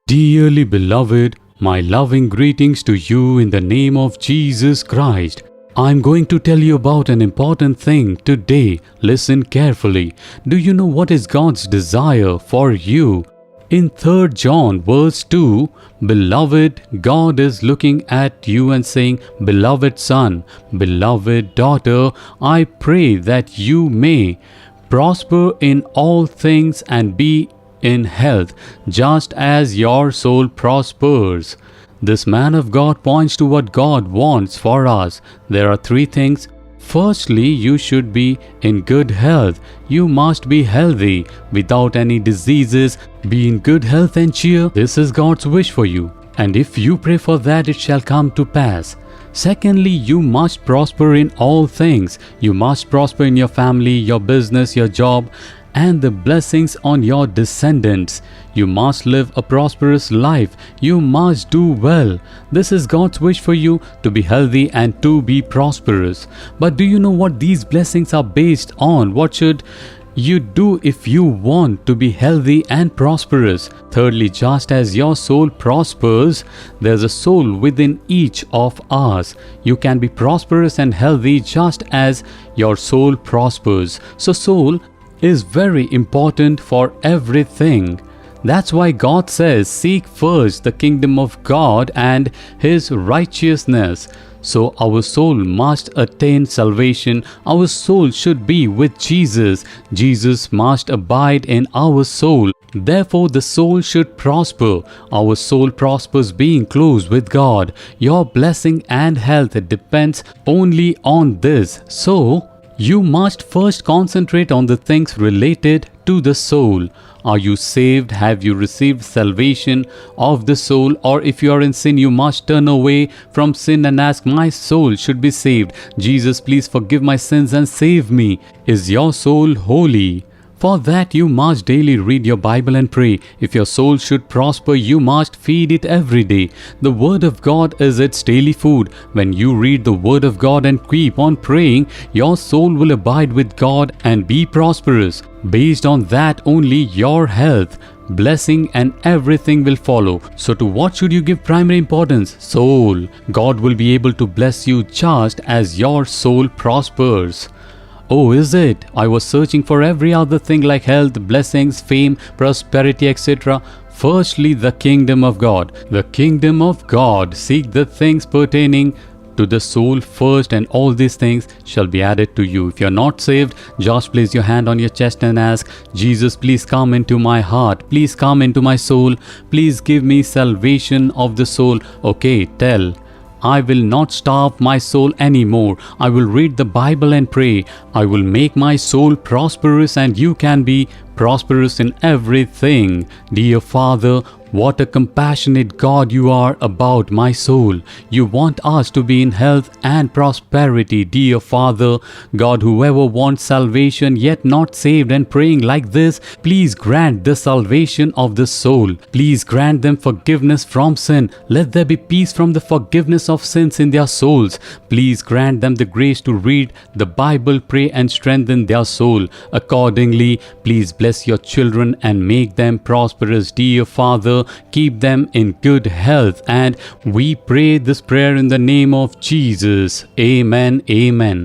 Dearly beloved, my loving greetings to you in the name of Jesus Christ. I'm going to tell you about an important thing today. Listen carefully. Do you know what is God's desire for you? In 3 John verse 2, Beloved, God is looking at you and saying, Beloved son, beloved daughter, I pray that you may prosper in all things and be in health, just as your soul prospers. This man of God points to what God wants for us. There are 3 things. Firstly, you should be in good health. You must be healthy, without any diseases. Be in good health and cheer. This is God's wish for you. And if you pray for that, it shall come to pass. Secondly, you must prosper in all things. You must prosper in your family, your business, your job, and the blessings on your descendants. You must live a prosperous life. You must do well. This is God's wish for you, to be healthy and to be prosperous. But do you know what these blessings are based on? What should you do if you want to be healthy and prosperous? Thirdly, just as your soul prospers, there's a soul within each of us. You can be prosperous and healthy just as your soul prospers. So soul is very important for everything. That's why God says, seek first the kingdom of God and His righteousness. So our soul must attain salvation. Our soul should be with Jesus. Jesus must abide in our soul. Therefore, the soul should prosper. Our soul prospers being close with God. Your blessing and health depends only on this. So, you must first concentrate on the things related to the soul. Are you saved? Have you received salvation of the soul? Or if you are in sin, you must turn away from sin and ask, my soul should be saved. Jesus, please forgive my sins and save me. Is your soul holy? For that, you must daily read your Bible and pray. If your soul should prosper, you must feed it every day. The Word of God is its daily food. When you read the Word of God and keep on praying, your soul will abide with God and be prosperous. Based on that, only your health, blessing and everything will follow. So to what should you give primary importance? Soul. God will be able to bless you just as your soul prospers. Oh, is it? I was searching for every other thing like health, blessings, fame, prosperity, etc. Firstly, the kingdom of God. The kingdom of God. Seek the things pertaining to the soul first, and all these things shall be added to you. If you're not saved, just place your hand on your chest and ask, Jesus, please come into my heart. Please come into my soul. Please give me salvation of the soul. Okay, tell. I will not starve my soul anymore. I will read the Bible and pray. I will make my soul prosperous, and you can be prosperous in everything. Dear Father, what a compassionate God you are about my soul. You want us to be in health and prosperity. Dear Father, God, whoever wants salvation yet not saved and praying like this, please grant the salvation of the soul. Please grant them forgiveness from sin. Let there be peace from the forgiveness of sins in their souls. Please grant them the grace to read the Bible, pray and strengthen their soul. Accordingly, please bless your children and make them prosperous. Dear Father, keep them in good health, and we pray this prayer in the name of Jesus. Amen. Amen.